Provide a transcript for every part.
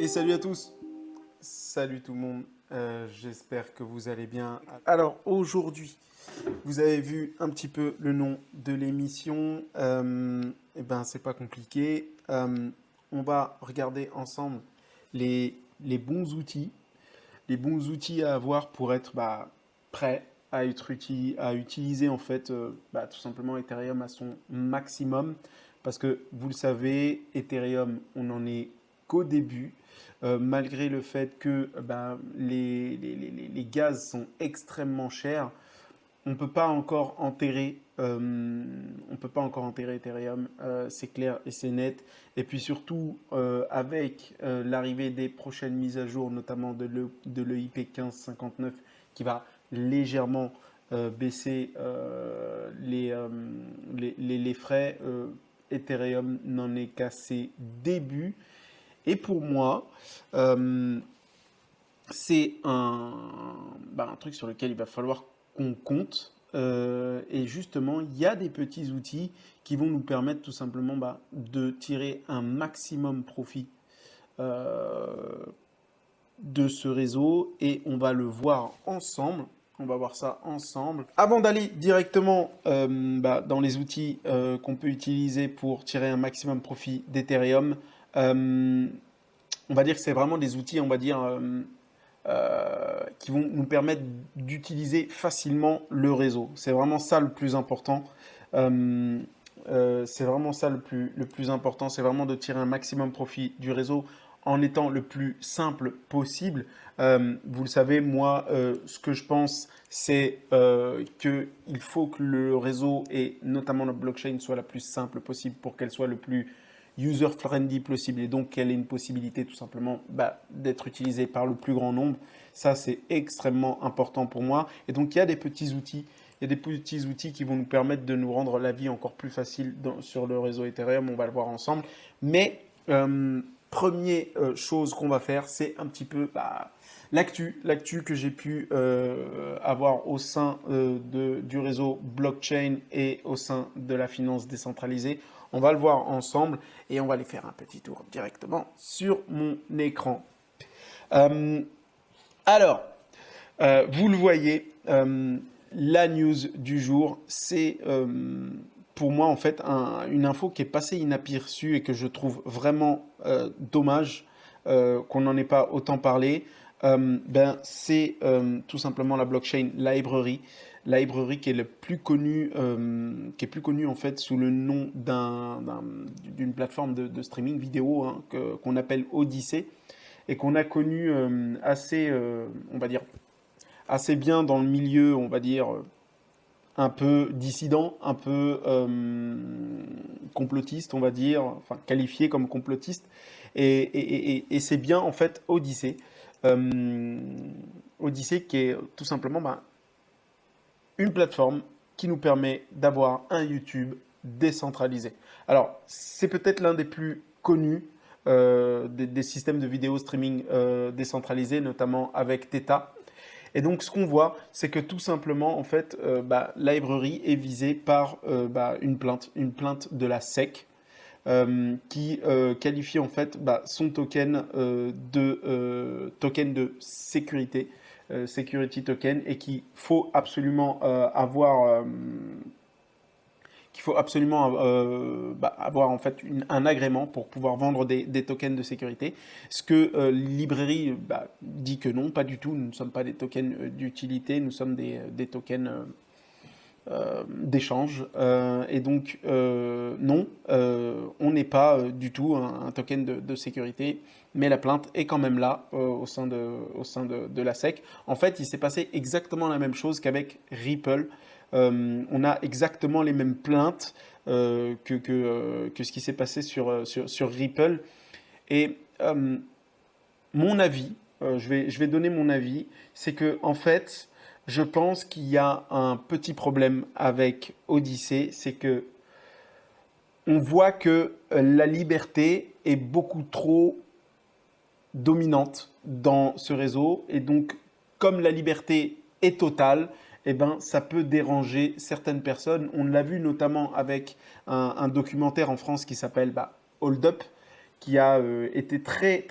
Et salut à tous, salut tout le monde, j'espère que vous allez bien. Alors aujourd'hui, vous avez vu un petit peu le nom de l'émission, et ben c'est pas compliqué. On va regarder ensemble les bons outils, à avoir pour être prêt à à utiliser en fait tout simplement Ethereum à son maximum. Parce que vous le savez, Ethereum, on n'en est qu'au début. Malgré le fait que les gaz sont extrêmement chers, on peut pas encore enterrer, on peut pas encore enterrer Ethereum, c'est clair et c'est net. Et puis surtout, avec l'arrivée des prochaines mises à jour, notamment de l'EIP 1559, qui va légèrement baisser les frais, Ethereum n'en est qu'à ses débuts. Et pour moi, euh, c'est un truc sur lequel il va falloir qu'on compte. Et justement, il y a des petits outils qui vont nous permettre tout simplement de tirer un maximum profit euh, de ce réseau. Et on va le voir ensemble. On va voir ça ensemble. Avant d'aller directement dans les outils qu'on peut utiliser pour tirer un maximum profit d'Ethereum, on va dire que c'est vraiment des outils, on va dire, qui vont nous permettre d'utiliser facilement le réseau. C'est vraiment ça le plus important. Euh, c'est vraiment ça le plus important, c'est vraiment de tirer un maximum profit du réseau en étant le plus simple possible. Vous le savez, moi, ce que je pense, c'est qu'il faut que le réseau et notamment la blockchain soit la plus simple possible pour qu'elle soit le plus user-friendly possible et donc qu'elle ait une possibilité tout simplement d'être utilisée par le plus grand nombre. Ça, c'est extrêmement important pour moi. Et donc, il y a des petits outils. Il y a des petits outils qui vont nous permettre de nous rendre la vie encore plus facile sur le réseau Ethereum. On va le voir ensemble. Mais première chose qu'on va faire, c'est un petit peu l'actu que j'ai pu avoir au sein du réseau blockchain et au sein de la finance décentralisée. On va le voir ensemble et on va aller faire un petit tour directement sur mon écran. Euh, alors, vous le voyez, la news du jour, c'est pour moi en fait une info qui est passée inaperçue et que je trouve vraiment dommage qu'on n'en ait pas autant parlé. C'est tout simplement la blockchain Library. Library qui est le plus connu, qui est plus connu en fait sous le nom d'une plateforme de streaming vidéo qu'on appelle Odyssey et qu'on a connu assez, on va dire, assez bien dans le milieu, on va dire, un peu dissident, un peu complotiste, on va dire, enfin qualifié comme complotiste. Et c'est bien en fait Odyssey. Euh, Odyssey qui est tout simplement une plateforme qui nous permet d'avoir un YouTube décentralisé. Alors, c'est peut-être l'un des plus connus des systèmes de vidéo streaming décentralisés, notamment avec Theta. Et donc, ce qu'on voit, c'est que tout simplement, en fait, Library est visée par une plainte de la SEC qui qualifie en fait son token token de sécurité, security token, et qu'il faut absolument avoir en fait un agrément pour pouvoir vendre des tokens de sécurité. Ce que Librairie dit que non, pas du tout. Nous ne sommes pas des tokens d'utilité, nous sommes des tokens d'échange. Et donc, non, on n'est pas du tout un token de sécurité, mais la plainte est quand même là au sein de la SEC. En fait, il s'est passé exactement la même chose qu'avec Ripple. On a exactement les mêmes plaintes que ce qui s'est passé sur Ripple. Et mon avis, je vais donner mon avis, c'est que en fait, je pense qu'il y a un petit problème avec Odyssey, c'est que on voit que la liberté est beaucoup trop dominante dans ce réseau et donc comme la liberté est totale, eh ben, ça peut déranger certaines personnes. On l'a vu notamment avec un documentaire en France qui s'appelle Hold Up, qui a été très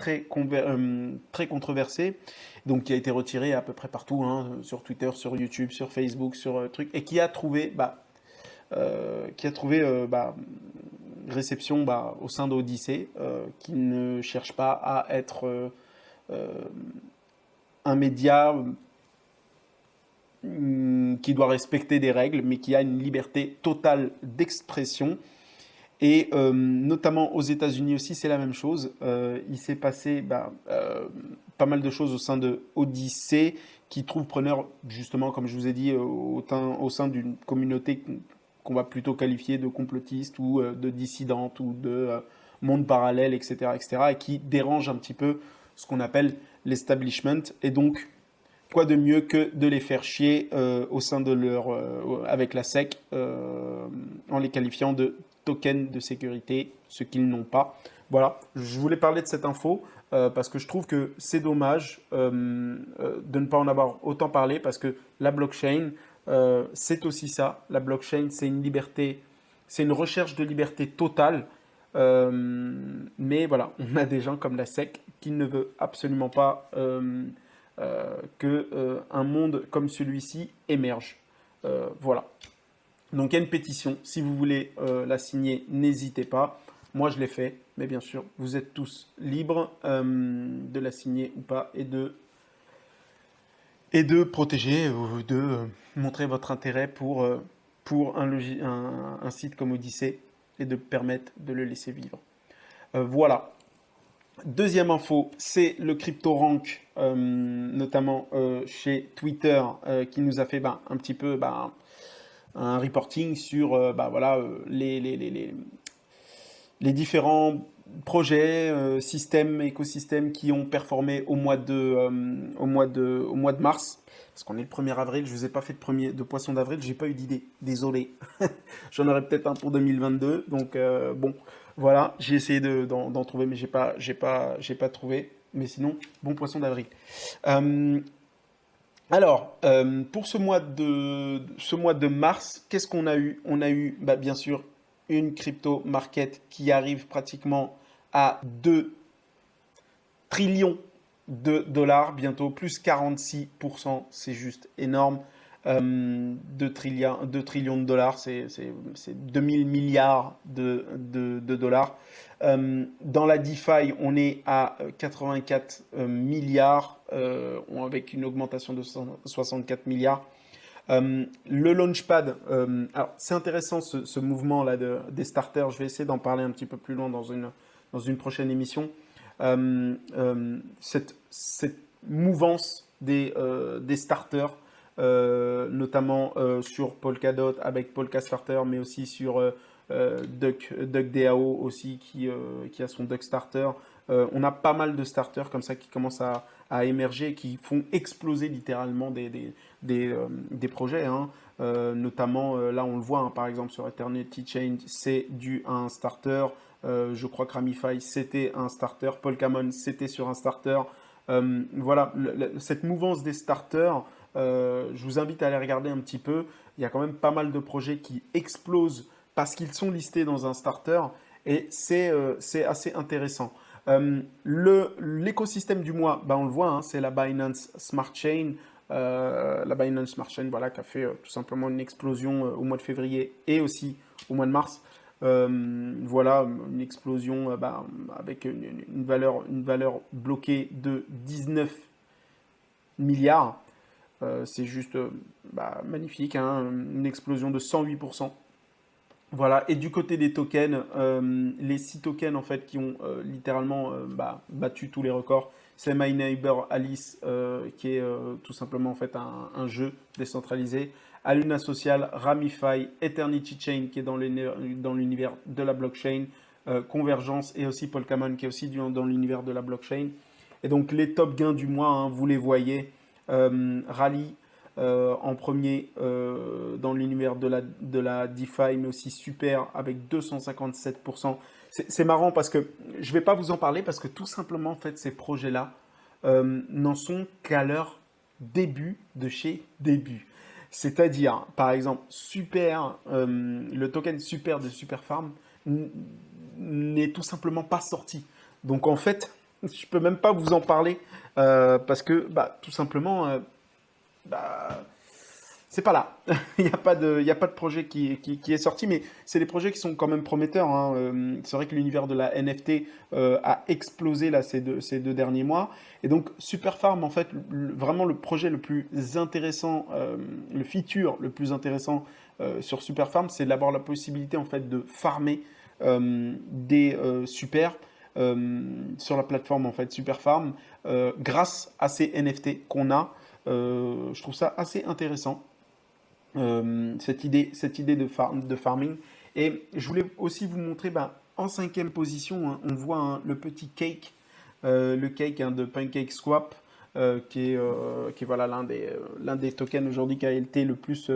controversé, donc qui a été retiré à peu près partout, hein, sur Twitter, sur YouTube, sur Facebook, sur truc, et qui a trouvé réception au sein d'Odyssée, qui ne cherche pas à être euh, un média qui doit respecter des règles, mais qui a une liberté totale d'expression. Et notamment aux États-Unis aussi, c'est la même chose. Il s'est passé pas mal de choses au sein de Odyssée qui trouve preneur, justement, comme je vous ai dit, au sein d'une communauté qu'on va plutôt qualifier de complotiste ou de dissidente ou de monde parallèle, etc., etc., et qui dérange un petit peu ce qu'on appelle l'establishment. Et donc, quoi de mieux que de les faire chier au sein de avec la SEC en les qualifiant de tokens de sécurité, ce qu'ils n'ont pas. Voilà, je voulais parler de cette info parce que je trouve que c'est dommage de ne pas en avoir autant parlé parce que la blockchain, c'est aussi ça. La blockchain, c'est une liberté, c'est une recherche de liberté totale. Mais voilà, on a des gens comme la SEC qui ne veut absolument pas qu'un monde comme celui-ci émerge. Voilà. Donc il y a une pétition. Si vous voulez la signer, n'hésitez pas. Moi, je l'ai fait. Mais bien sûr, vous êtes tous libres de la signer ou pas et de protéger ou de montrer votre intérêt pour un site comme Odyssée et de permettre de le laisser vivre. Voilà. Deuxième info, c'est le CryptoRank, notamment chez Twitter, qui nous a fait un petit peu un reporting sur les différents projets, systèmes, écosystèmes qui ont performé au mois de mars. Parce qu'on est le 1er avril, je ne vous ai pas fait de poisson d'avril, j'ai pas eu d'idée. Désolé. J'en aurais peut-être un pour 2022. Donc bon, voilà, j'ai essayé d'en trouver, mais j'ai pas trouvé. Mais sinon, bon poisson d'avril. Euh, pour ce mois de mars, qu'est-ce qu'on a eu? On a eu, bien sûr, une crypto market qui arrive pratiquement à 2 trillions de dollars, bientôt plus 46%, c'est juste énorme. 2 trillions de dollars, c'est 2000 milliards de dollars. Dans la DeFi, on est à 84 milliards, avec une augmentation de 64 milliards. Le Launchpad, alors c'est intéressant ce mouvement-là des starters. Je vais essayer d'en parler un petit peu plus loin dans une prochaine émission. Cette mouvance des starters, notamment sur Polkadot avec Polka Starter, mais aussi sur DuckDAO aussi qui a son Duck Starter. On a pas mal de starters comme ça qui commencent à émerger, qui font exploser littéralement des projets. Hein. Notamment, là on le voit, hein, par exemple sur Eternity Chain, c'est dû à un starter. Je crois que Ramify, c'était un starter. Polkamon, c'était sur un starter. Voilà, cette mouvance des starters, je vous invite à aller regarder un petit peu. Il y a quand même pas mal de projets qui explosent parce qu'ils sont listés dans un starter et c'est assez intéressant. L'écosystème du mois, on le voit, hein, c'est la Binance Smart Chain. La Binance Smart Chain, voilà, qui a fait tout simplement une explosion au mois de février et aussi au mois de mars. Voilà, une explosion avec une valeur bloquée de 19 milliards. C'est juste magnifique, hein, une explosion de 108%. Voilà, et du côté des tokens, les 6 tokens en fait qui ont littéralement battu tous les records, c'est My Neighbor Alice qui est tout simplement en fait un jeu décentralisé, Aluna Social, Ramify, Eternity Chain qui est dans l'univers de la blockchain, Convergence et aussi Polkamon qui est aussi dans l'univers de la blockchain. Et donc les top gains du mois, hein, vous les voyez, Rally, en premier dans l'univers de la DeFi, mais aussi Super avec 257%. C'est marrant parce que je ne vais pas vous en parler parce que tout simplement, en fait, ces projets-là n'en sont qu'à leur début de chez début. C'est-à-dire, par exemple, Super, le token Super de Superfarm n'est tout simplement pas sorti. Donc en fait, je peux même pas vous en parler parce que bah, tout simplement, bah, c'est pas là. Il y a pas de projet qui est sorti, mais c'est des projets qui sont quand même prometteurs, hein. C'est vrai que l'univers de la NFT a explosé là ces deux derniers mois. Et donc Superfarm, en fait, vraiment le projet le plus intéressant, le feature le plus intéressant sur Superfarm, c'est d'avoir la possibilité en fait de farmer des super sur la plateforme en fait Superfarm grâce à ces NFT qu'on a. Je trouve ça assez intéressant cette idée de farming. Et je voulais aussi vous montrer, bah, en cinquième position, hein, on voit hein, le petit cake, le cake hein, de PancakeSwap, qui est voilà, l'un des tokens aujourd'hui qui a été le plus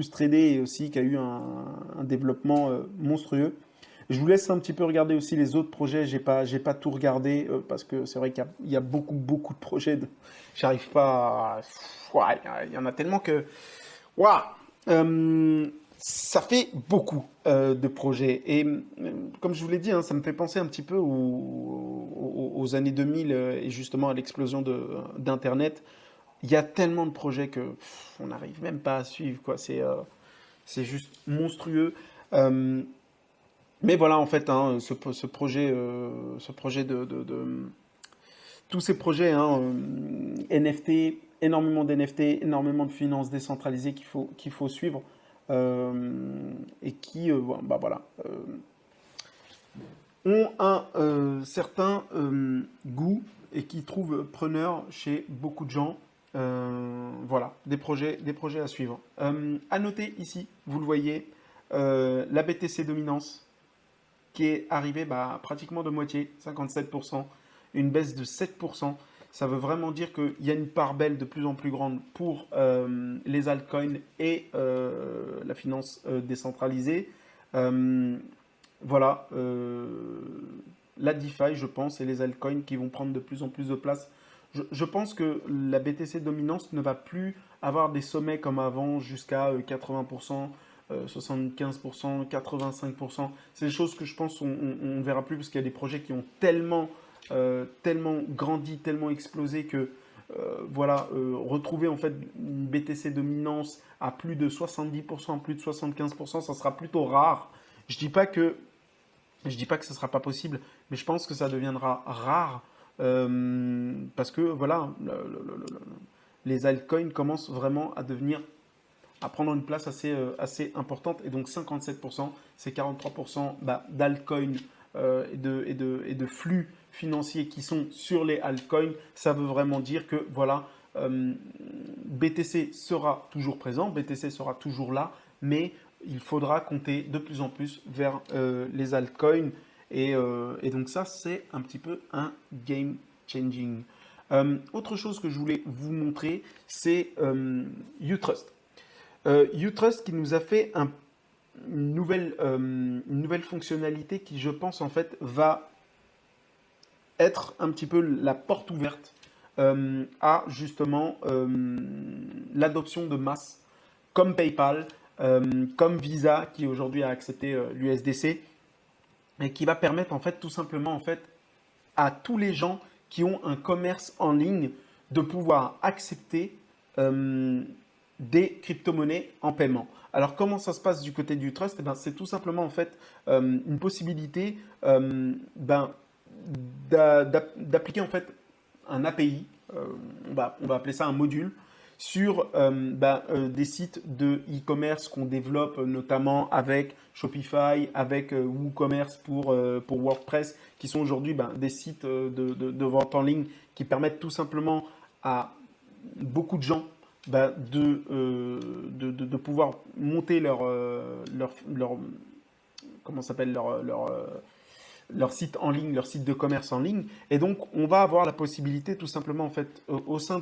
tradé et aussi qui a eu un développement monstrueux. Je vous laisse un petit peu regarder aussi les autres projets. J'ai pas tout regardé parce que c'est vrai qu'il y a beaucoup, beaucoup de projets. J'arrive pas à... Ouais, il y en a tellement que Waouh! Ça fait beaucoup de projets. Et comme je vous l'ai dit, hein, ça me fait penser un petit peu aux années 2000 et justement à l'explosion d'Internet. Il y a tellement de projets que on n'arrive même pas à suivre, quoi. C'est juste monstrueux. Euh, mais voilà, en fait, hein, ce projet tous ces projets, hein, NFT, énormément d'NFT, énormément de finances décentralisées qu'il faut suivre et qui, bah, voilà, ont un certain goût et qui trouvent preneur chez beaucoup de gens. Voilà, des projets à suivre. À noter ici, vous le voyez, la BTC Dominance qui est arrivé bah, pratiquement de moitié, 57%, une baisse de 7%. Ça veut vraiment dire qu'il y a une part belle de plus en plus grande pour les altcoins et la finance décentralisée. Euh, voilà, la DeFi, je pense, et les altcoins qui vont prendre de plus en plus de place. Je pense que la BTC dominance ne va plus avoir des sommets comme avant jusqu'à 80%, 75%, 85%. C'est des choses que je pense on ne verra plus parce qu'il y a des projets qui ont tellement grandi, tellement explosé que voilà, retrouver en fait une BTC dominance à plus de 70%, plus de 75%, ça sera plutôt rare. Je dis pas que je dis pas que ce sera pas possible, mais je pense que ça deviendra rare parce que voilà, les altcoins commencent vraiment à devenir à prendre une place assez importante. Et donc 57%, c'est 43% bah, d'altcoins et de flux financiers qui sont sur les altcoins. Ça veut vraiment dire que voilà, BTC sera toujours présent, BTC sera toujours là, mais il faudra compter de plus en plus vers les altcoins. Et donc ça, c'est un petit peu un game changing. Autre chose que je voulais vous montrer, c'est Utrust. Utrust qui nous a fait une nouvelle fonctionnalité qui, je pense, en fait, va être un petit peu la porte ouverte à justement l'adoption de masse comme PayPal, comme Visa qui aujourd'hui a accepté l'USDC et qui va permettre en fait tout simplement en fait à tous les gens qui ont un commerce en ligne de pouvoir accepter des crypto-monnaies en paiement. Alors comment ça se passe du côté du trust? Eh ben, c'est tout simplement en fait une possibilité ben, d'appliquer en fait un API, on va appeler ça un module, sur des sites de e-commerce qu'on développe notamment avec Shopify, avec WooCommerce pour WordPress, qui sont aujourd'hui des sites de vente en ligne qui permettent tout simplement à beaucoup de gens de pouvoir monter comment s'appelle leur site en ligne, leur site de commerce en ligne. Et donc, on va avoir la possibilité, tout simplement, en fait, au sein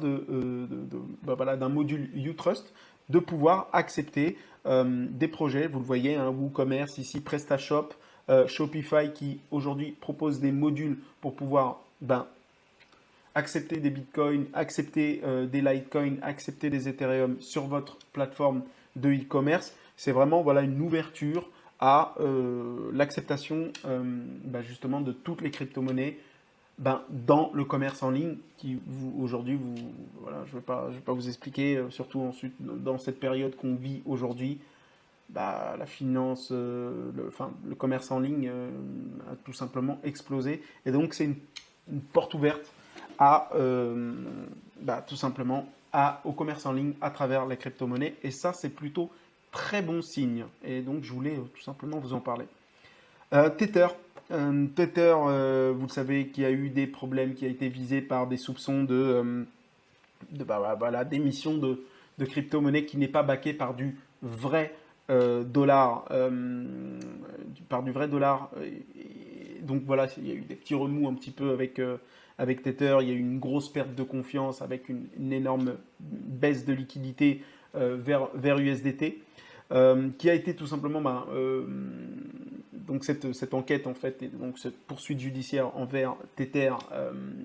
voilà, d'un module Utrust, de pouvoir accepter des projets. Vous le voyez, hein, WooCommerce ici, PrestaShop, Shopify qui aujourd'hui propose des modules pour pouvoir accepter des bitcoins, accepter des litecoins, accepter des Ethereum sur votre plateforme de e-commerce. C'est vraiment voilà, une ouverture à l'acceptation justement de toutes les crypto-monnaies dans le commerce en ligne qui aujourd'hui, voilà, je vais pas vous expliquer, surtout ensuite dans cette période qu'on vit aujourd'hui, la finance, le commerce en ligne a tout simplement explosé. Et donc, c'est une porte ouverte à, tout simplement au commerce en ligne à travers les crypto-monnaies. Et ça, c'est plutôt très bon signe. Et donc, je voulais tout simplement vous en parler. Tether. Tether, vous le savez, qui a eu des problèmes, qui a été visé par des soupçons d'émission de crypto-monnaie qui n'est pas baquée par du vrai dollar, par du vrai dollar. Donc voilà, il y a eu des petits remous un petit peu avec Tether. Il y a eu une grosse perte de confiance avec une énorme baisse de liquidité vers USDT. Qui a été tout simplement donc cette enquête en fait et donc cette poursuite judiciaire envers Tether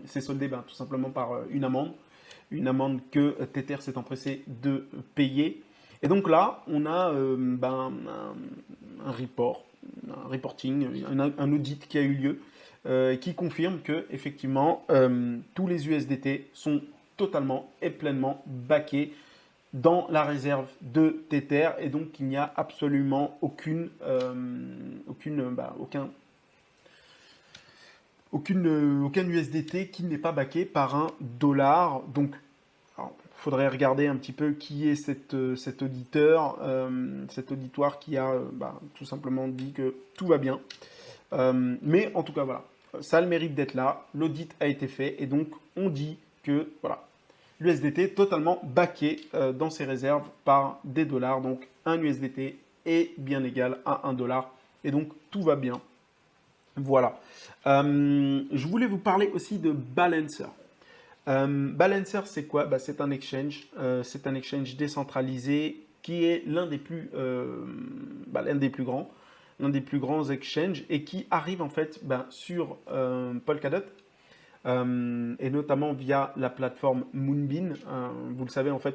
s'est soldée tout simplement par une amende que Tether s'est empressé de payer. Et donc là, on a un reporting, un audit qui a eu lieu qui confirme que effectivement tous les USDT sont totalement et pleinement backés dans la réserve de Tether et donc il n'y a absolument aucun USDT qui n'est pas backé par un dollar. Donc il faudrait regarder un petit peu qui est cet auditeur, cet auditoire qui a tout simplement dit que tout va bien. Mais en tout cas voilà, ça a le mérite d'être là, l'audit a été fait et donc on dit que voilà, l'USDT totalement backé dans ses réserves par des dollars. Donc un USDT est bien égal à un dollar. Et donc tout va bien. Voilà. Je voulais vous parler aussi de Balancer. Balancer, c'est quoi? C'est un exchange. C'est un exchange décentralisé qui est l'un des plus grands exchanges et qui arrive en fait sur Polkadot. Et notamment via la plateforme Moonbeam. Vous le savez, en fait,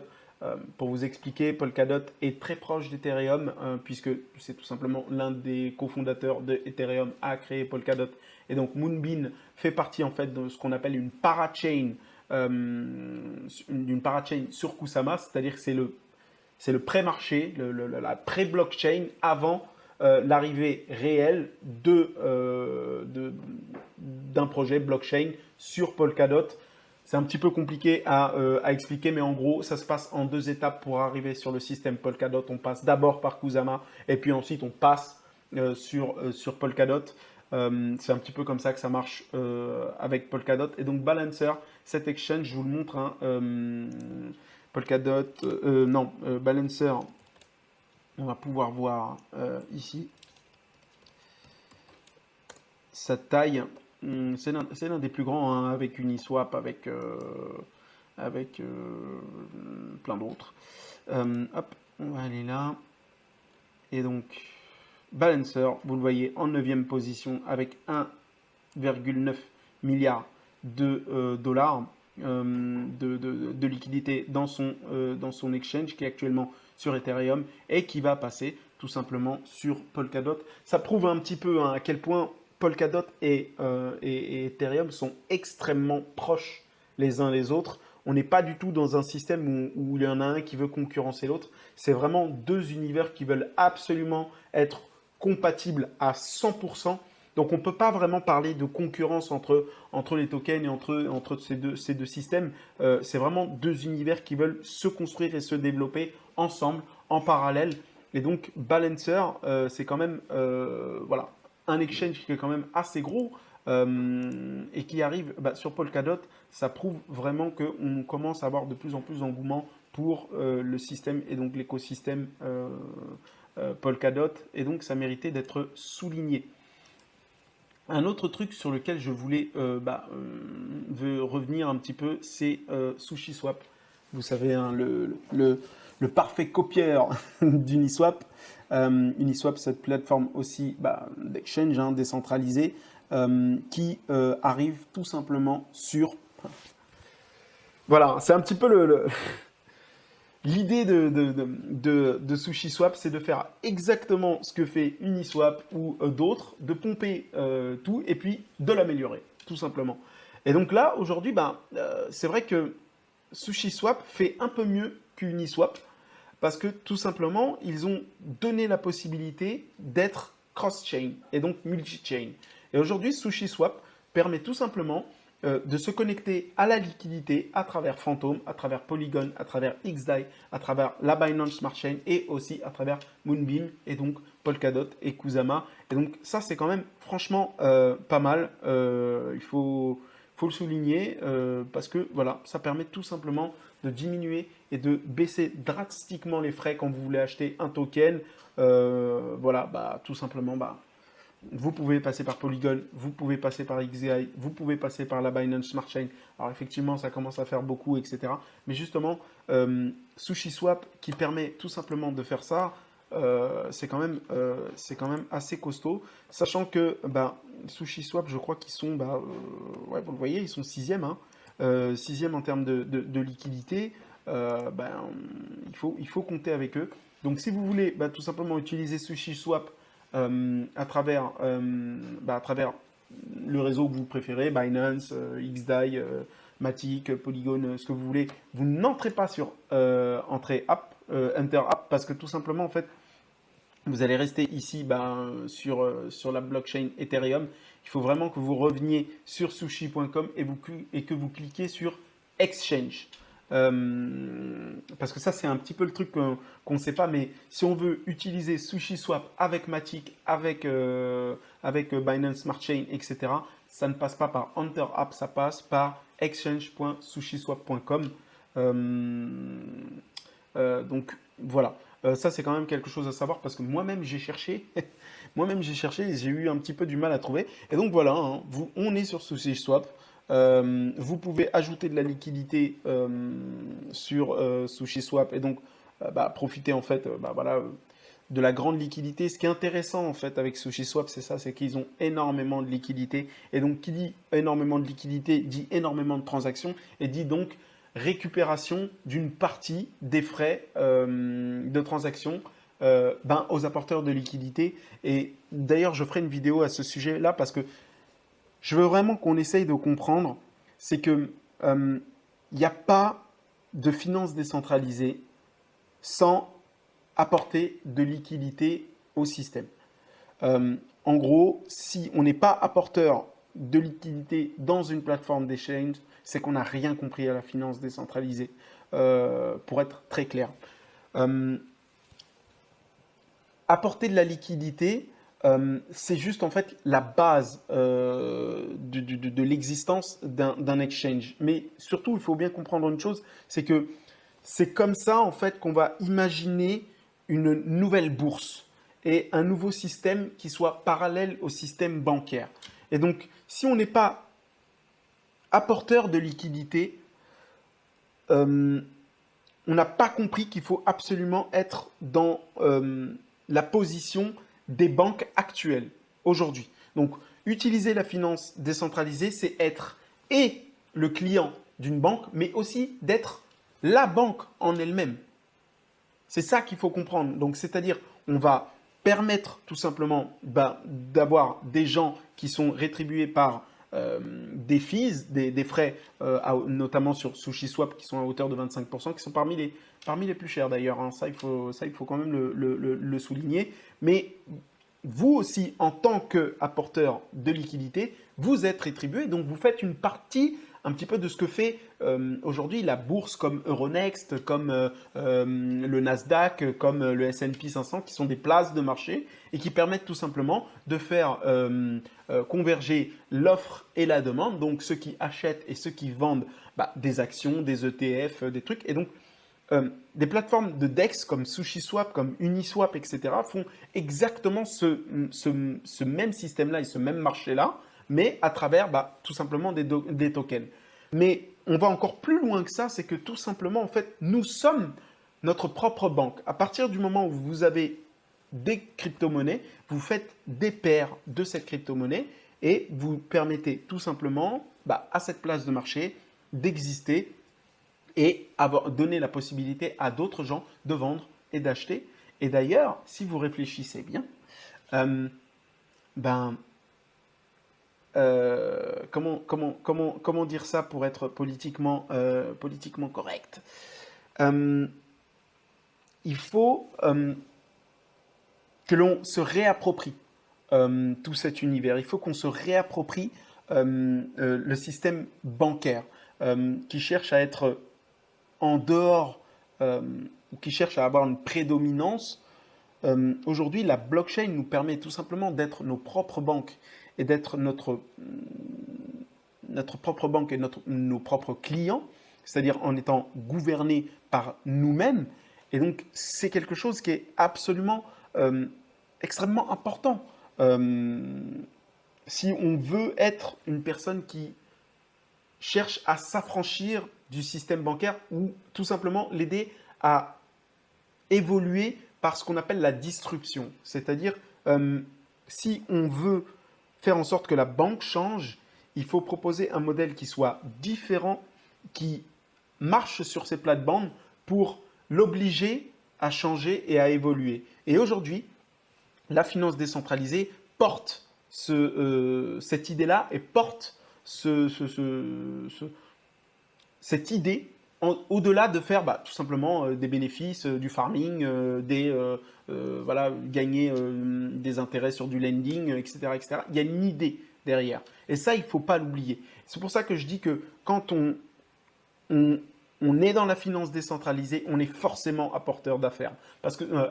pour vous expliquer, Polkadot est très proche d'Ethereum, puisque c'est tout simplement l'un des cofondateurs d'Ethereum a créé Polkadot. Et donc Moonbeam fait partie en fait de ce qu'on appelle une parachain, sur Kusama, c'est-à-dire que c'est le pré-marché, la pré-blockchain avant l'arrivée réelle d'un projet blockchain sur Polkadot. C'est un petit peu compliqué à expliquer, mais en gros, ça se passe en 2 étapes pour arriver sur le système Polkadot. On passe d'abord par Kusama et puis ensuite on passe sur Polkadot. C'est un petit peu comme ça que ça marche avec Polkadot. Et donc Balancer, cet exchange, je vous le montre. Polkadot, Balancer, on va pouvoir voir ici sa taille. C'est l'un des plus grands, avec Uniswap, avec plein d'autres. Hop, on va aller là. Et donc, Balancer, vous le voyez, en 9e position avec 1,9 milliard de dollars de liquidité dans son exchange qui est actuellement sur Ethereum et qui va passer tout simplement sur Polkadot. Ça prouve un petit peu à quel point Polkadot et Ethereum sont extrêmement proches les uns les autres. On n'est pas du tout dans un système où il y en a un qui veut concurrencer l'autre. C'est vraiment 2 univers qui veulent absolument être compatibles à 100%. Donc on ne peut pas vraiment parler de concurrence entre les tokens et entre ces deux systèmes. C'est vraiment 2 univers qui veulent se construire et se développer ensemble, en parallèle. Et donc Balancer, c'est quand même un exchange qui est quand même assez gros et qui arrive sur Polkadot. Ça prouve vraiment qu'on commence à avoir de plus en plus d'engouement pour le système et donc l'écosystème Polkadot. Et donc ça méritait d'être souligné. Un autre truc sur lequel je voulais revenir un petit peu, c'est SushiSwap. Vous savez, le parfait copieur d'Uniswap. Uniswap, cette plateforme aussi d'exchange décentralisée qui arrive tout simplement sur... Voilà, c'est un petit peu l'idée de SushiSwap, c'est de faire exactement ce que fait Uniswap ou d'autres, de pomper tout et puis de l'améliorer, tout simplement. Et donc là, aujourd'hui, ben, c'est vrai que SushiSwap fait un peu mieux qu'Uniswap parce que tout simplement, ils ont donné la possibilité d'être cross-chain et donc multi-chain. Et aujourd'hui, SushiSwap permet tout simplement de se connecter à la liquidité à travers Phantom, à travers Polygon, à travers XDAI, à travers la Binance Smart Chain et aussi à travers Moonbeam et donc Polkadot et Kusama. Et donc ça, c'est quand même franchement pas mal. Il faut le souligner parce que voilà, ça permet tout simplement de diminuer et de baisser drastiquement les frais quand vous voulez acheter un token. Voilà, bah, tout simplement, bah, vous pouvez passer par Polygon, vous pouvez passer par XAI, vous pouvez passer par la Binance Smart Chain. Alors effectivement, ça commence à faire beaucoup, etc. Mais justement, SushiSwap qui permet tout simplement de faire ça, c'est quand même assez costaud. Sachant que bah, SushiSwap, je crois qu'ils sont, bah, ouais, vous le voyez, ils sont sixième, hein, sixième en termes de liquidité. Ben, il faut compter avec eux. Donc si vous voulez bah, tout simplement utiliser SushiSwap à travers le réseau que vous préférez, Binance, XDAI, Matic, Polygon, ce que vous voulez, vous n'entrez pas sur Enter App, parce que tout simplement, en fait, vous allez rester ici sur la blockchain Ethereum. Il faut vraiment que vous reveniez sur sushi.com et que vous cliquiez sur Exchange. Parce que ça, c'est un petit peu le truc qu'on ne sait pas, mais si on veut utiliser SushiSwap avec Matic, avec Binance Smart Chain, etc., ça ne passe pas par Enter App, ça passe par exchange.sushiswap.com. Donc voilà. Ça, c'est quand même quelque chose à savoir parce que moi-même, j'ai cherché. Moi-même, j'ai cherché et j'ai eu un petit peu du mal à trouver. Et donc voilà, hein, on est sur SushiSwap. Vous pouvez ajouter de la liquidité sur SushiSwap et donc bah, profiter en fait bah, voilà, de la grande liquidité. Ce qui est intéressant en fait avec SushiSwap, c'est ça, c'est qu'ils ont énormément de liquidité. Et donc qui dit énormément de liquidité dit énormément de transactions et dit donc récupération d'une partie des frais de transaction aux apporteurs de liquidité. Et d'ailleurs, je ferai une vidéo à ce sujet-là parce que je veux vraiment qu'on essaye de comprendre, c'est que il n'y a pas de finance décentralisée sans apporter de liquidité au système. En gros, si on n'est pas apporteur de liquidité dans une plateforme d'échange, c'est qu'on n'a rien compris à la finance décentralisée, pour être très clair. Apporter de la liquidité, c'est juste en fait la base de l'existence d'un exchange. Mais surtout, il faut bien comprendre une chose, c'est que c'est comme ça en fait qu'on va imaginer une nouvelle bourse et un nouveau système qui soit parallèle au système bancaire. Et donc, si on n'est pas apporteur de liquidité, on n'a pas compris qu'il faut absolument être dans la position des banques actuelles aujourd'hui. Donc, utiliser la finance décentralisée, c'est être et le client d'une banque, mais aussi d'être la banque en elle-même. C'est ça qu'il faut comprendre. Donc, c'est-à-dire, on va permettre tout simplement d'avoir des gens qui sont rétribués par des fees, des frais, notamment sur SushiSwap, qui sont à hauteur de 25%, qui sont parmi les plus chers d'ailleurs. Hein. Ça, il faut quand même le souligner. Mais vous aussi, en tant qu'apporteur de liquidité, vous êtes rétribué. Donc, vous faites une partie un petit peu de ce que fait aujourd'hui la bourse comme Euronext, comme le Nasdaq, comme le S&P 500, qui sont des places de marché et qui permettent tout simplement de faire converger l'offre et la demande, donc ceux qui achètent et ceux qui vendent des actions, des ETF, des trucs. Et donc, des plateformes de DEX comme SushiSwap, comme Uniswap, etc. font exactement ce même système-là et ce même marché-là, mais à travers tout simplement des tokens. Mais on va encore plus loin que ça, c'est que tout simplement, en fait, nous sommes notre propre banque. À partir du moment où vous avez des crypto-monnaies, vous faites des paires de cette crypto-monnaie et vous permettez tout simplement à cette place de marché d'exister et donner la possibilité à d'autres gens de vendre et d'acheter. Et d'ailleurs, si vous réfléchissez bien, euh, ben, comment dire ça pour être politiquement correct? Euh, il faut que l'on se réapproprie tout cet univers. Il faut qu'on se réapproprie le système bancaire qui cherche à être en dehors ou qui cherche à avoir une prédominance. Aujourd'hui, la blockchain nous permet tout simplement d'être nos propres banques et d'être notre propre banque et nos propres clients, c'est-à-dire en étant gouvernés par nous-mêmes. Et donc, c'est quelque chose qui est absolument extrêmement important. Euh, Si on veut être une personne qui cherche à s'affranchir du système bancaire ou tout simplement l'aider à évoluer par ce qu'on appelle la disruption. C'est-à-dire, si on veut faire en sorte que la banque change, il faut proposer un modèle qui soit différent, qui marche sur ces plates-bandes pour l'obliger à changer et à évoluer. Et aujourd'hui, la finance décentralisée porte cette idée-là et porte cette idée au-delà de faire tout simplement des bénéfices, du farming, voilà, gagner des intérêts sur du lending, etc., etc. Il y a une idée derrière. Et ça, il ne faut pas l'oublier. C'est pour ça que je dis que quand on, on est dans la finance décentralisée, on est forcément apporteur d'affaires,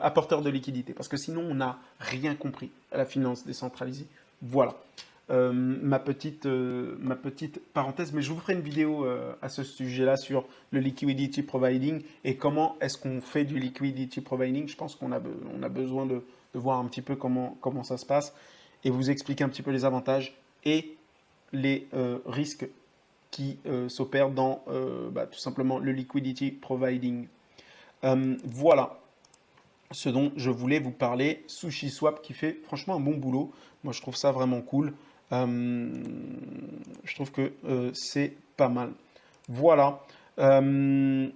apporteur de liquidité, parce que sinon on n'a rien compris à la finance décentralisée. Voilà. Ma petite parenthèse, mais je vous ferai une vidéo à ce sujet-là sur le liquidity providing et comment est-ce qu'on fait du liquidity providing. Je pense qu'on a besoin de voir un petit peu comment ça se passe et vous expliquer un petit peu les avantages et les risques qui s'opèrent dans tout simplement le liquidity providing. Voilà ce dont je voulais vous parler. SushiSwap qui fait franchement un bon boulot. Moi, je trouve ça vraiment cool. Je trouve que c'est pas mal. Voilà. Je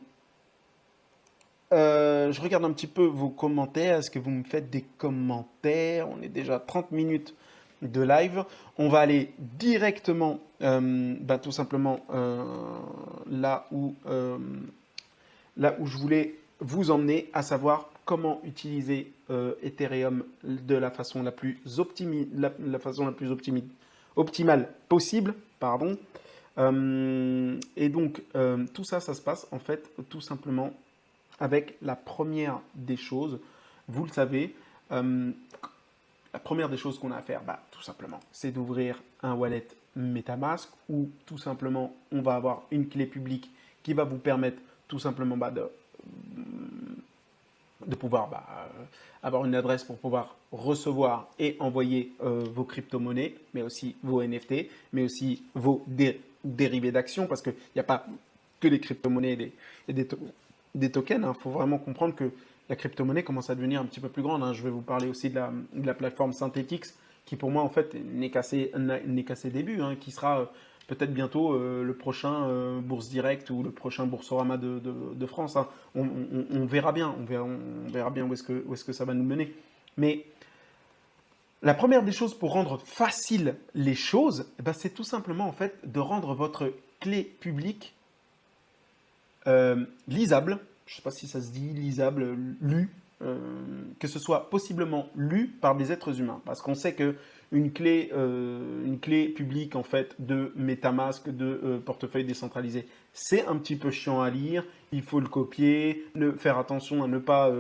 regarde un petit peu vos commentaires. Est-ce que vous me faites des commentaires? On est déjà 30 minutes de live. On va aller directement, tout simplement, là où je voulais vous emmener, à savoir comment utiliser Ethereum de la façon la plus optimale possible. Pardon. Et donc, tout ça, ça se passe en fait tout simplement avec la première des choses. Vous le savez, la première des choses qu'on a à faire, tout simplement, c'est d'ouvrir un wallet MetaMask où tout simplement, on va avoir une clé publique qui va vous permettre tout simplement de pouvoir avoir une adresse pour pouvoir recevoir et envoyer vos crypto-monnaies, mais aussi vos NFT, mais aussi vos dérivés d'actions, parce qu'il n'y a pas que des crypto-monnaies et des tokens. Il faut vraiment comprendre que la crypto-monnaie commence à devenir un petit peu plus grande. Je vais vous parler aussi de la plateforme Synthetix, qui pour moi en fait n'est qu'à ses débuts, qui sera peut-être bientôt le prochain Bourse Direct ou le prochain Boursorama de France. On verra bien, on verra bien où est-ce que ça va nous mener. Mais la première des choses pour rendre facile les choses, c'est tout simplement en fait de rendre votre clé publique lisable. Je ne sais pas si ça se dit lisable, lu, que ce soit possiblement lu par des êtres humains. Parce qu'on sait que une clé publique en fait de MetaMask, de portefeuille décentralisé, c'est un petit peu chiant à lire. Il faut le copier, faire attention à ne pas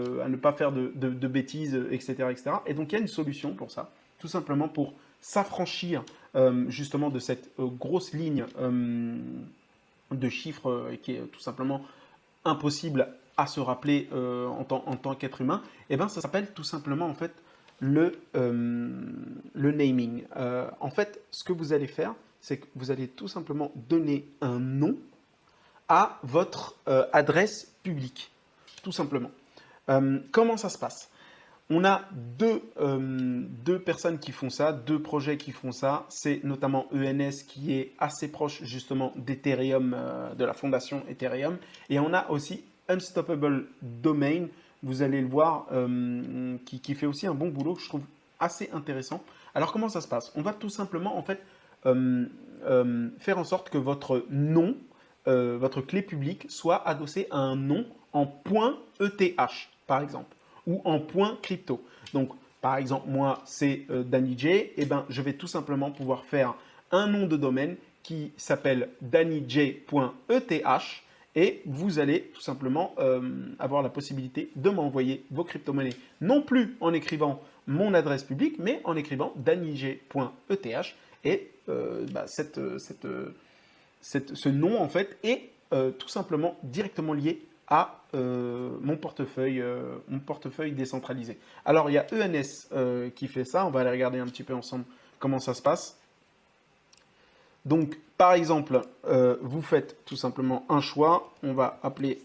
faire de bêtises, etc., etc. Et donc il y a une solution pour ça, tout simplement pour s'affranchir justement de cette grosse ligne de chiffres qui est tout simplement impossible à se rappeler en tant qu'être humain. Et ça s'appelle tout simplement en fait le naming. En fait, ce que vous allez faire, c'est que vous allez tout simplement donner un nom à votre adresse publique, tout simplement. Comment ça se passe? On a deux personnes qui font ça, deux projets qui font ça. C'est notamment ENS qui est assez proche justement d'Ethereum, de la fondation Ethereum. Et on a aussi Unstoppable Domain, vous allez le voir, qui fait aussi un bon boulot, que je trouve assez intéressant. Alors comment ça se passe? On va tout simplement en fait faire en sorte que votre nom, votre clé publique soit adossée à un nom en .eth par exemple, ou en .crypto. Donc, par exemple, moi, c'est Danny J. Et ben, je vais tout simplement pouvoir faire un nom de domaine qui s'appelle dannyj.eth et vous allez tout simplement avoir la possibilité de m'envoyer vos crypto-monnaies, non plus en écrivant mon adresse publique, mais en écrivant dannyj.eth et ce nom, en fait, est tout simplement directement lié à mon portefeuille décentralisé. Alors, il y a ENS qui fait ça. On va aller regarder un petit peu ensemble comment ça se passe. Donc, par exemple, vous faites tout simplement un choix. On va appeler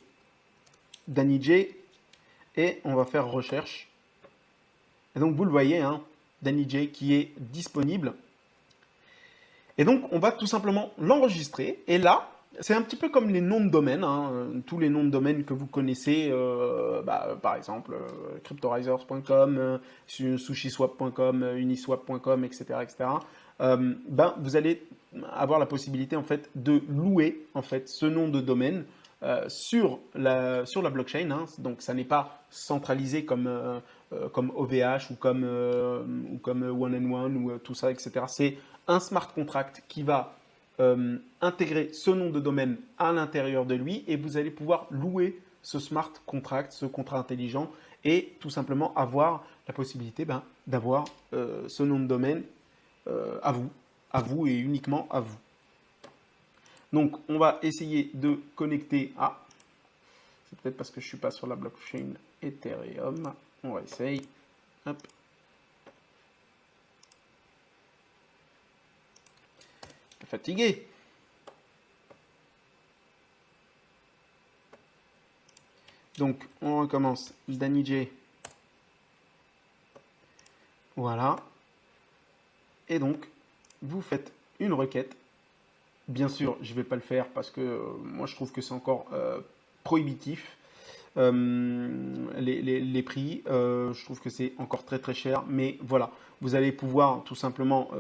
Danny J et on va faire recherche. Et donc, vous le voyez, hein, Danny J qui est disponible. Et donc, on va tout simplement l'enregistrer. Et là, c'est un petit peu comme les noms de domaine, hein, tous les noms de domaine que vous connaissez, par exemple cryptorizers.com, sushiswap.com, uniswap.com, etc. etc. Vous allez avoir la possibilité en fait, de louer en fait, ce nom de domaine sur la blockchain. Hein. Donc, ça n'est pas centralisé comme OVH ou comme One and One ou tout ça, etc. C'est un smart contract qui va intégrer ce nom de domaine à l'intérieur de lui et vous allez pouvoir louer ce smart contract, ce contrat intelligent et tout simplement avoir la possibilité d'avoir ce nom de domaine à vous et uniquement à vous. Donc on va essayer de connecter à... C'est peut-être parce que je ne suis pas sur la blockchain Ethereum. On va essayer. Hop. Fatigué. Donc, on recommence. Danny J. Voilà. Et donc, vous faites une requête. Bien sûr, je ne vais pas le faire parce que moi, je trouve que c'est encore prohibitif. Les prix, je trouve que c'est encore très très cher. Mais voilà, vous allez pouvoir tout simplement...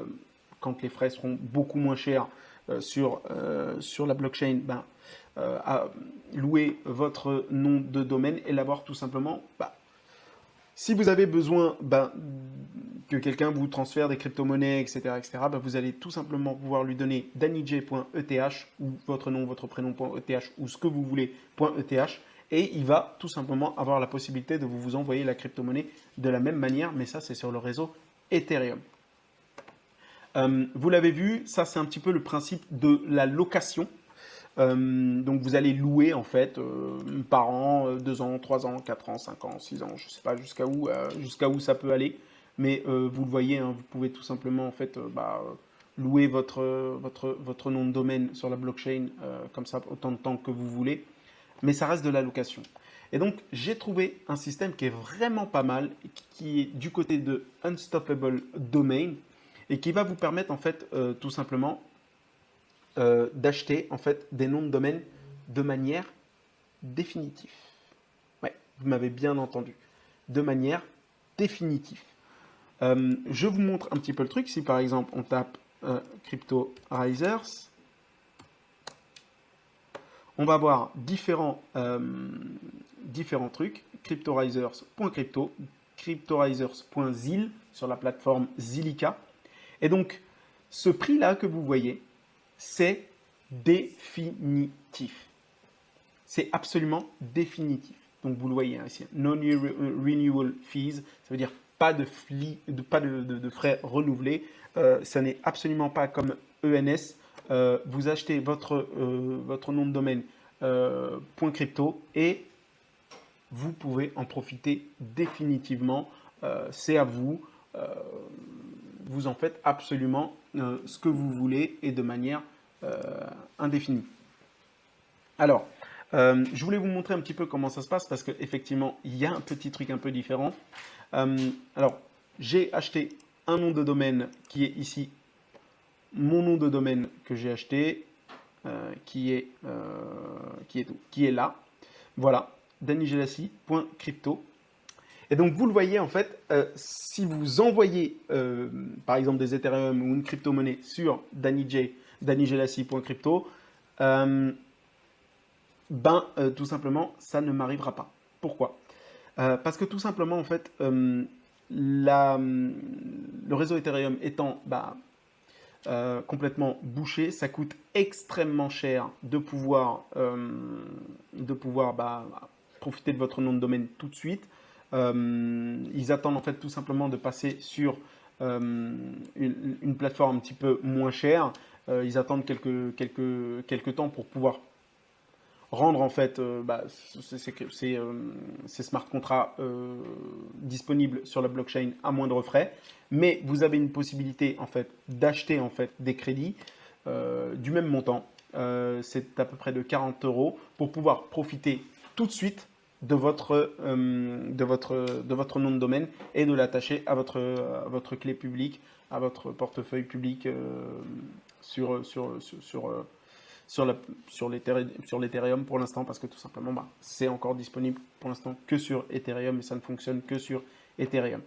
quand les frais seront beaucoup moins chers sur la blockchain, à louer votre nom de domaine et l'avoir tout simplement. Si vous avez besoin que quelqu'un vous transfère des crypto-monnaies, etc., vous allez tout simplement pouvoir lui donner dannyj.eth ou votre nom, votre prénom.eth ou ce que vous voulez.eth et il va tout simplement avoir la possibilité de vous envoyer la crypto-monnaie de la même manière, mais ça c'est sur le réseau Ethereum. Vous l'avez vu, ça c'est un petit peu le principe de la location. Donc vous allez louer en fait par an, 2 ans, 3 ans, 4 ans, 5 ans, 6 ans, je ne sais pas jusqu'à où ça peut aller. Mais vous le voyez, hein, vous pouvez tout simplement en fait louer votre nom de domaine sur la blockchain comme ça autant de temps que vous voulez. Mais ça reste de la location. Et donc j'ai trouvé un système qui est vraiment pas mal, qui est du côté de Unstoppable Domain et qui va vous permettre en fait tout simplement d'acheter en fait des noms de domaine de manière définitive. Ouais, vous m'avez bien entendu. De manière définitive. Je vous montre un petit peu le truc. Si par exemple on tape Cryptorizers, on va voir différents trucs. Cryptorizers.crypto, cryptorizers.zil sur la plateforme Zilliqa. Et donc, ce prix-là que vous voyez, c'est définitif. C'est absolument définitif. Donc, vous le voyez ici. Non-renewal fees, ça veut dire pas de frais renouvelés. Ça n'est absolument pas comme ENS. Vous achetez votre nom de domaine .crypto et vous pouvez en profiter définitivement. C'est à vous. Vous en faites absolument ce que vous voulez et de manière indéfinie. Alors, je voulais vous montrer un petit peu comment ça se passe parce qu'effectivement, il y a un petit truc un peu différent. Alors, j'ai acheté un nom de domaine qui est ici, mon nom de domaine que j'ai acheté, qui est là. Voilà, danigelassi.crypto. Et donc, vous le voyez, en fait, si vous envoyez, par exemple, des Ethereum ou une crypto-monnaie sur danigelassi.crypto, tout simplement, ça ne m'arrivera pas. Pourquoi? Parce que tout simplement, en fait, le réseau Ethereum étant complètement bouché, ça coûte extrêmement cher de pouvoir profiter de votre nom de domaine tout de suite. Ils attendent en fait tout simplement de passer sur une plateforme un petit peu moins chère. Ils attendent quelques temps pour pouvoir rendre en fait ces smart contracts disponibles sur la blockchain à moindre frais. Mais vous avez une possibilité en fait d'acheter en fait des crédits du même montant. C'est à peu près de 40 euros pour pouvoir profiter tout de suite de votre nom de domaine et de l'attacher à votre clé publique, à votre portefeuille public sur, sur, sur, sur, euh, sur l'Ethereum pour l'instant, parce que tout simplement, c'est encore disponible pour l'instant que sur Ethereum et ça ne fonctionne que sur Ethereum.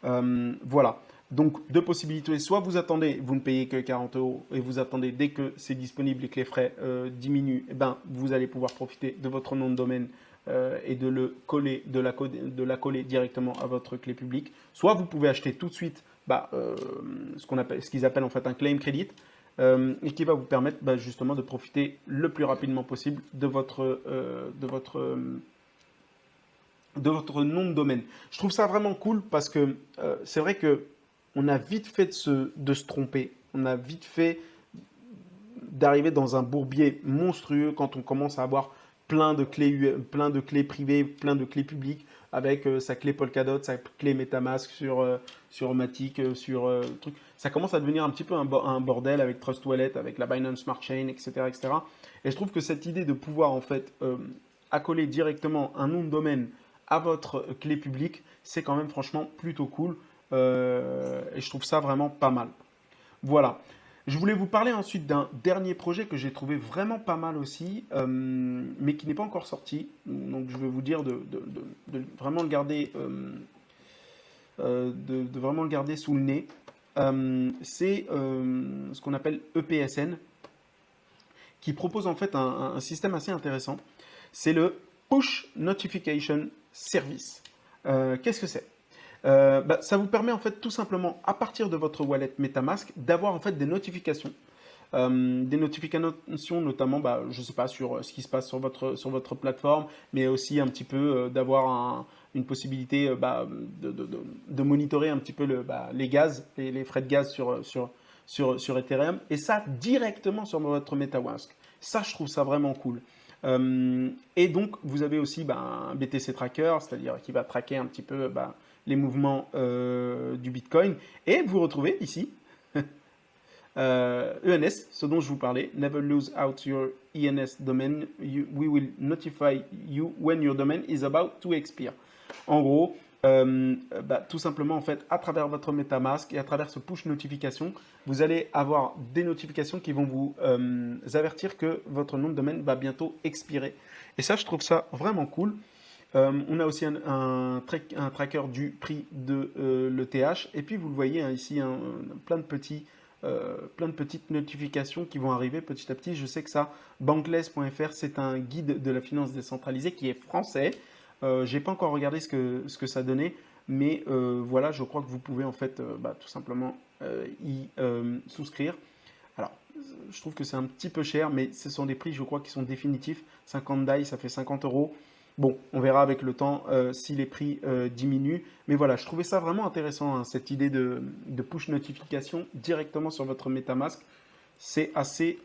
Voilà. Donc, deux possibilités. Soit vous attendez, vous ne payez que 40 euros et vous attendez dès que c'est disponible et que les frais diminuent, vous allez pouvoir profiter de votre nom de domaine et de la coller directement à votre clé publique. Soit vous pouvez acheter tout de suite ce qu'ils appellent en fait un claim credit et qui va vous permettre justement de profiter le plus rapidement possible de votre nom de domaine. Je trouve ça vraiment cool parce que c'est vrai que on a vite fait de se tromper. On a vite fait d'arriver dans un bourbier monstrueux quand on commence à avoir plein de clés privées, plein de clés publiques avec sa clé Polkadot, sa clé MetaMask sur Matic, sur truc. Ça commence à devenir un petit peu un bordel avec Trust Wallet, avec la Binance Smart Chain, etc., etc. Et je trouve que cette idée de pouvoir en fait accoler directement un nom de domaine à votre clé publique, c'est quand même franchement plutôt cool. Et je trouve ça vraiment pas mal. Voilà. Je voulais vous parler ensuite d'un dernier projet que j'ai trouvé vraiment pas mal aussi, mais qui n'est pas encore sorti. Donc je vais vous dire de vraiment le garder, de vraiment le garder sous le nez. C'est ce qu'on appelle EPSN, qui propose en fait un système assez intéressant. C'est le Push Notification Service. Qu'est-ce que c'est? Ça vous permet en fait tout simplement à partir de votre wallet MetaMask d'avoir en fait des notifications. Des notifications notamment, je ne sais pas, sur ce qui se passe sur votre plateforme, mais aussi un petit peu d'avoir une possibilité de monitorer un petit peu les gaz, les frais de gaz sur Ethereum, et ça directement sur votre MetaMask. Ça, je trouve ça vraiment cool. Et donc, vous avez aussi un BTC Tracker, c'est-à-dire qui va traquer un petit peu les mouvements du Bitcoin. Et vous retrouvez ici ENS, ce dont je vous parlais. Never lose out your ENS domain. We will notify you when your domain is about to expire. En gros, tout simplement, en fait, à travers votre MetaMask et à travers ce push notification, vous allez avoir des notifications qui vont vous avertir que votre nom de domaine va bientôt expirer. Et ça, je trouve ça vraiment cool. On a aussi un tracker du prix de l'ETH. Et puis, vous le voyez ici, plein de petites notifications qui vont arriver petit à petit. Je sais que ça, Bankless.fr, c'est un guide de la finance décentralisée qui est français. Je n'ai pas encore regardé ce que ça donnait, mais voilà, je crois que vous pouvez en fait tout simplement y souscrire. Alors, je trouve que c'est un petit peu cher, mais ce sont des prix, je crois, qui sont définitifs. 50 DAI, ça fait 50 euros. Bon, on verra avec le temps si les prix diminuent. Mais voilà, je trouvais ça vraiment intéressant, cette idée de push notification directement sur votre MetaMask. C'est assez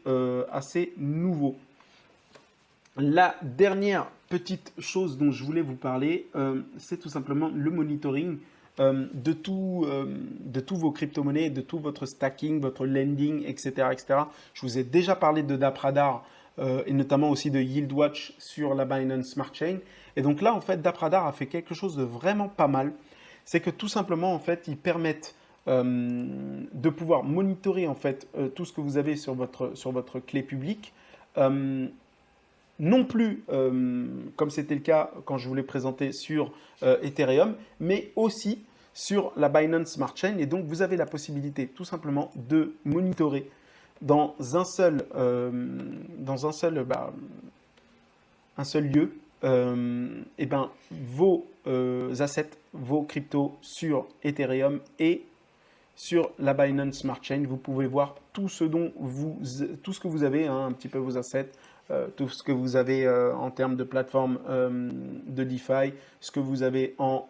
nouveau. La dernière petite chose dont je voulais vous parler, c'est tout simplement le monitoring de tous vos crypto-monnaies, de tout votre stacking, votre lending, etc., etc. Je vous ai déjà parlé de DappRadar et notamment aussi de YieldWatch sur la Binance Smart Chain. Et donc là, en fait, DappRadar a fait quelque chose de vraiment pas mal. c'est que tout simplement, en fait, ils permettent de pouvoir monitorer en fait tout ce que vous avez sur votre clé publique. Euh, non plus comme c'était le cas quand je vous l'ai présenté sur Ethereum, mais aussi sur la Binance Smart Chain. Et donc, vous avez la possibilité tout simplement de monitorer dans un seul lieu et ben, vos assets, vos cryptos sur Ethereum et sur la Binance Smart Chain. Vous pouvez voir tout ce que vous avez, hein, un petit peu vos assets, tout ce que vous avez en termes de plateforme de DeFi, ce que vous avez en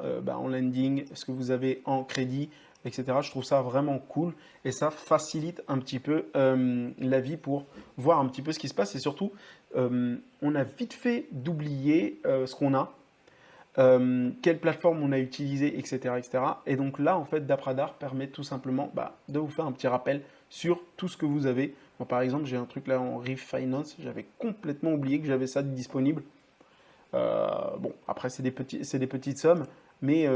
lending, ce que vous avez en crédit, etc. Je trouve ça vraiment cool et ça facilite un petit peu la vie pour voir un petit peu ce qui se passe et surtout, on a vite fait d'oublier ce qu'on a, quelle plateforme on a utilisé, etc., etc. Et donc là, en fait, Dapradar permet tout simplement de vous faire un petit rappel sur tout ce que vous avez. Moi, par exemple, j'ai un truc là en Reef Finance, j'avais complètement oublié que j'avais ça disponible. Bon, après, c'est des petites sommes, mais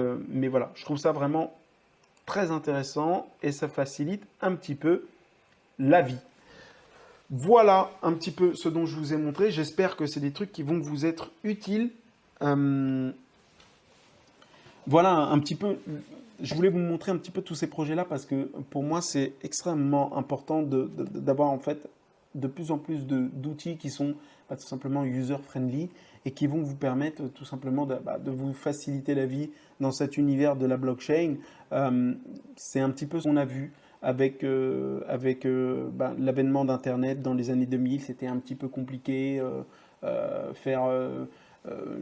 voilà, je trouve ça vraiment très intéressant et ça facilite un petit peu la vie. Voilà un petit peu ce dont je vous ai montré. J'espère que c'est des trucs qui vont vous être utiles. Voilà un petit peu, je voulais vous montrer un petit peu tous ces projets-là parce que pour moi, c'est extrêmement important d'avoir en fait de plus en plus d'outils qui sont tout simplement user-friendly et qui vont vous permettre tout simplement de vous faciliter la vie dans cet univers de la blockchain. C'est un petit peu ce qu'on a vu avec l'avènement d'Internet dans les années 2000. C'était un petit peu compliqué, faire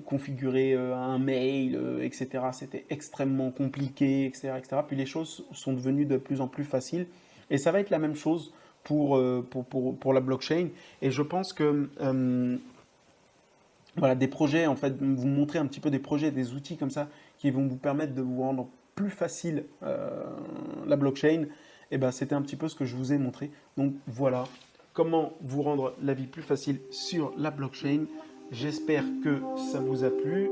configurer un mail, etc. C'était extrêmement compliqué, etc., etc. Puis les choses sont devenues de plus en plus faciles. Et ça va être la même chose pour la blockchain. Et je pense que voilà, des projets, en fait, vous montrer un petit peu des projets, des outils comme ça qui vont vous permettre de vous rendre plus facile la blockchain, et ben, c'était un petit peu ce que je vous ai montré. Donc voilà, comment vous rendre la vie plus facile sur la blockchain. J'espère que ça vous a plu.